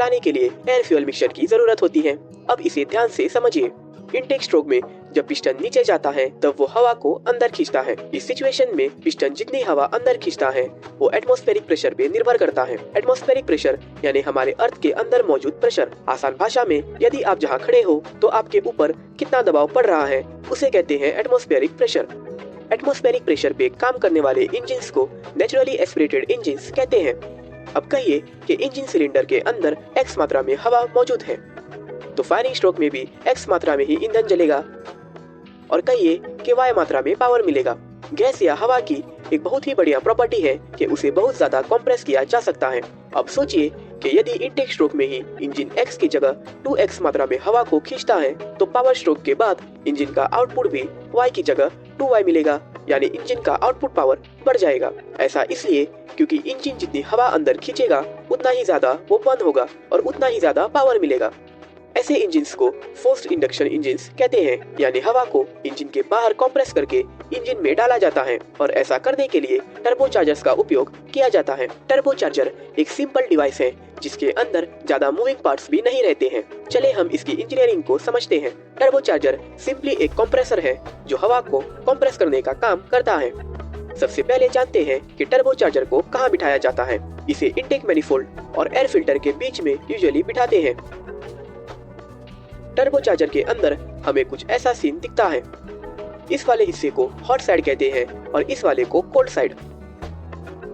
चलाने के लिए एयर फ्यूल मिक्सचर की जरूरत होती है। अब इसे ध्यान से समझिए। इनटेक स्ट्रोक में जब पिस्टन नीचे जाता है तब वो हवा को अंदर खींचता है। इस सिचुएशन में पिस्टन जितनी हवा अंदर खींचता है वो एटमॉस्फेरिक प्रेशर पे निर्भर करता है। एटमॉस्फेरिक प्रेशर यानी हमारे अर्थ के अंदर मौजूद प्रेशर। आसान भाषा में यदि आप जहाँ खड़े हो तो आपके ऊपर कितना दबाव पड़ रहा है उसे कहते हैं एटमॉस्फेरिक प्रेशर। एटमॉस्फेरिक प्रेशर पे काम करने वाले इंजिन्स को नेचुरली एस्पिरेटेड इंजिन्स कहते हैं। अब कहिए कि इंजन सिलेंडर के अंदर x मात्रा में हवा मौजूद है तो फायरिंग स्ट्रोक में भी x मात्रा में ही ईंधन जलेगा और कहिए कि y मात्रा में पावर मिलेगा। गैस या हवा की एक बहुत ही बढ़िया प्रॉपर्टी है कि उसे बहुत ज्यादा कंप्रेस किया जा सकता है। अब सोचिए कि यदि इनटेक स्ट्रोक में ही इंजन x की जगह 2x मात्रा में हवा को खींचता है तो पावर स्ट्रोक के बाद इंजन का आउटपुट भी y की जगह 2y मिलेगा, यानी इंजन का आउटपुट पावर बढ़ जाएगा। ऐसा इसलिए क्योंकि इंजन जितनी हवा अंदर खींचेगा उतना ही ज्यादा वो बंद होगा और उतना ही ज्यादा पावर मिलेगा। ऐसे इंजिन्स को फोर्स्ड इंडक्शन इंजिन्स कहते हैं, यानी हवा को इंजन के बाहर कंप्रेस करके इंजन में डाला जाता है और ऐसा करने के लिए टर्बोचार्जर्स का उपयोग किया जाता है। टर्बोचार्जर एक सिंपल डिवाइस है जिसके अंदर ज्यादा मूविंग पार्ट्स भी नहीं रहते हैं। चले हम इसकी इंजीनियरिंग को समझते हैं। टर्बोचार्जर सिंपली एक कंप्रेसर है जो हवा को कंप्रेस करने का काम करता है। सबसे पहले जानते हैं कि टर्बोचार्जर को कहाँ बिठाया जाता है। इसे इनटेक मैनिफोल्ड और एयर फिल्टर के बीच में यूजुअली बिठाते हैं। टर्बोचार्जर के अंदर हमें कुछ ऐसा सीन दिखता है। इस वाले हिस्से को हॉट साइड कहते हैं और इस वाले को कोल्ड साइड।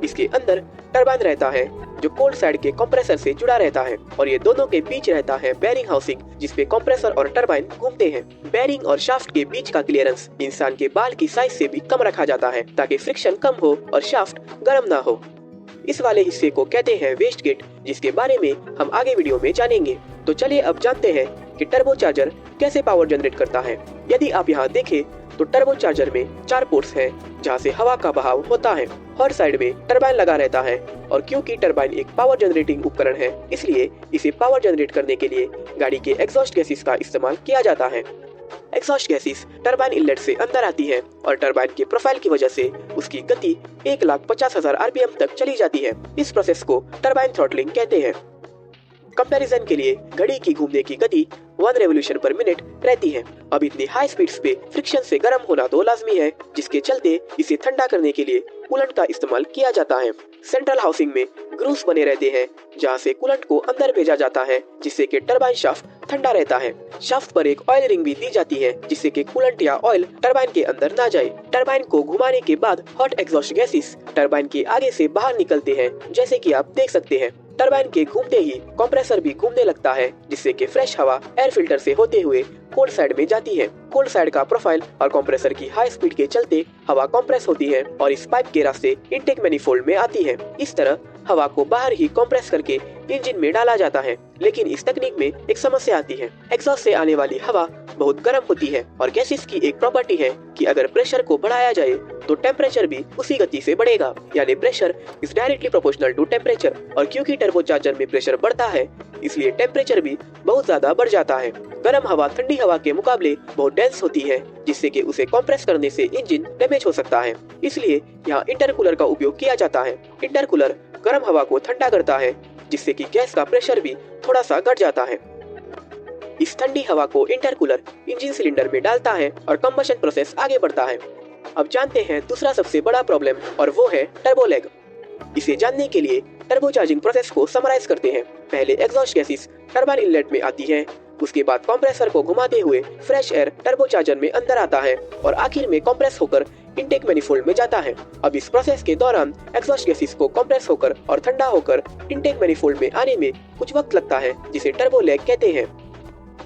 इसके अंदर टरबाइन रहता है जो कोल्ड साइड के कंप्रेसर से जुड़ा रहता है और ये दोनों के बीच रहता है बेरिंग हाउसिंग जिसपे कंप्रेसर और टरबाइन घूमते हैं। बेरिंग और शाफ्ट के बीच का क्लियरेंस इंसान के बाल की साइज से भी कम रखा जाता है ताकि फ्रिक्शन कम हो और शाफ्ट गर्म ना हो। इस वाले हिस्से को कहते हैं वेस्ट गेट, जिसके बारे में हम आगे वीडियो में जानेंगे। तो चलिए अब जानते हैं कि टर्बोचार्जर कैसे पावर जनरेट करता है। यदि आप यहाँ देखें तो टर्बोचार्जर में 4 पोर्ट्स हैं जहाँ से हवा का बहाव होता है। हर साइड में टरबाइन लगा रहता है और क्योंकि टरबाइन एक पावर जनरेटिंग उपकरण है इसलिए इसे पावर जनरेट करने के लिए गाड़ी के एग्जॉस्ट गैसेस का इस्तेमाल किया जाता है। एग्जॉस्ट गैसेस टरबाइन इनलेट से अंदर आती है और टरबाइन के प्रोफाइल की वजह से उसकी गति 1,50,000 आरपीएम तक चली जाती है। इस प्रोसेस को टरबाइन थ्रॉटलिंग कहते हैं। कंपैरिजन के लिए घड़ी की घूमने की गति 1 रेवोल्यूशन पर मिनट रहती है। अब इतनी हाई स्पीड्स पे फ्रिक्शन से गर्म होना तो लाजमी है, जिसके चलते इसे ठंडा करने के लिए कूलेंट का इस्तेमाल किया जाता है। सेंट्रल हाउसिंग में ग्रूव्स बने रहते हैं जहाँ से कूलेंट को अंदर भेजा जाता है जिससे कि टरबाइन शाफ्ट ठंडा रहता है। शाफ्ट पर एक ऑयल रिंग भी दी जाती है जिससे कि कूलेंट या ऑयल टरबाइन के अंदर ना जाए। टरबाइन को घुमाने के बाद हॉट एग्जॉस्ट गैसेस टरबाइन के आगे से बाहर निकलते हैं, जैसे कि आप देख सकते हैं। टरबाइन के घूमते ही कंप्रेसर भी घूमने लगता है जिससे कि फ्रेश हवा एयर फिल्टर से होते हुए कोल्ड साइड में जाती है। कोल्ड साइड का प्रोफाइल और कंप्रेसर की हाई स्पीड के चलते हवा कंप्रेस होती है और इस पाइप के रास्ते इनटेक मैनिफोल्ड में आती है। इस तरह हवा को बाहर ही कंप्रेस करके इंजन में डाला जाता है। लेकिन इस तकनीक में एक समस्या आती है। एग्जॉस्ट से आने वाली हवा बहुत गर्म होती है और गैसेस की एक प्रॉपर्टी है कि अगर प्रेशर को बढ़ाया जाए तो टेम्परेचर भी उसी गति से बढ़ेगा, यानी pressure is directly proportional to temperature. और क्योंकि टर्बोचार्जर में प्रेशर बढ़ता है इसलिए टेम्परेचर भी बहुत ज्यादा बढ़ जाता है। गर्म हवा ठंडी हवा के मुकाबले बहुत डेंस होती है जिससे कि उसे कंप्रेस करने से इंजन डैमेज हो सकता है। इसलिए यहाँ इंटरकूलर का उपयोग किया जाता है। इंटरकूलर गर्म हवा को ठंडा करता है जिससे कि गैस का प्रेशर भी थोड़ा सा घट जाता है। इस ठंडी हवा को इंटरकूलर इंजन सिलेंडर में डालता है और कंबशन प्रोसेस आगे बढ़ता है। अब जानते हैं दूसरा सबसे बड़ा प्रॉब्लम और वो है टर्बो लैग। इसे जानने के लिए टर्बो चार्जिंग प्रोसेस को समराइज करते हैं। पहले एग्जॉस्ट गैसेस टरबाइन इनलेट में आती है, उसके बाद कंप्रेसर को घुमाते हुए फ्रेश एयर टर्बोचार्जर में अंदर आता है और आखिर में कंप्रेस होकर इनटेक मैनिफोल्ड में जाता है। अब इस प्रोसेस के दौरान एग्जॉस्ट गैसेस को कंप्रेस होकर और ठंडा होकर इनटेक मैनिफोल्ड में आने में कुछ वक्त लगता है जिसे टर्बो लैग कहते हैं।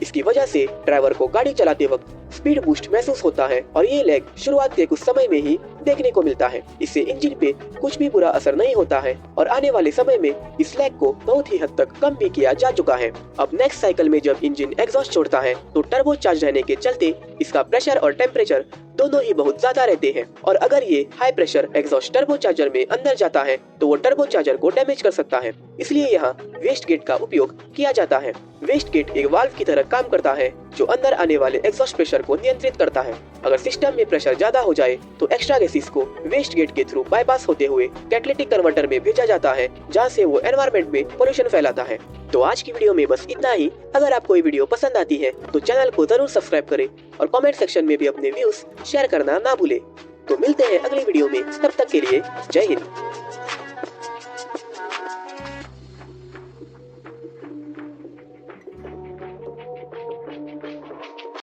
इसकी वजह से ड्राइवर को गाड़ी चलाते वक्त स्पीड बूस्ट महसूस होता है और ये लैग शुरुआत के कुछ समय में ही देखने को मिलता है। इससे इंजन पे कुछ भी बुरा असर नहीं होता है और आने वाले समय में इस लैग को बहुत ही हद तक कम भी किया जा चुका है। अब नेक्स्ट साइकिल में जब इंजन एग्जॉस्ट छोड़ता है तो टर्बो चार्ज रहने के चलते इसका प्रेशर और टेम्परेचर दोनों ही बहुत ज्यादा रहते हैं और अगर ये high pressure exhaust turbo charger में अंदर जाता है तो वो टर्बो चार्जर को डैमेज कर सकता है। इसलिए यहाँ वेस्ट गेट का उपयोग किया जाता है। वेस्ट गेट एक वाल्व की तरह काम करता है जो अंदर आने वाले एग्जॉस्ट प्रेशर को नियंत्रित करता है। अगर सिस्टम में प्रेशर ज्यादा हो जाए तो एक्स्ट्रा गैसेस को वेस्ट गेट के थ्रू बाईपास होते हुए कैटालिटिक कन्वर्टर में भेजा जाता है, जहाँ से वो एनवायरनमेंट में पोल्यूशन फैलाता है। तो आज की वीडियो में बस इतना ही। अगर आपको ये वीडियो पसंद आती है तो चैनल को जरूर सब्सक्राइब करें और कमेंट सेक्शन में भी अपने व्यूज शेयर करना ना भूले। तो मिलते हैं अगली वीडियो में, तब तक के लिए जय हिंद।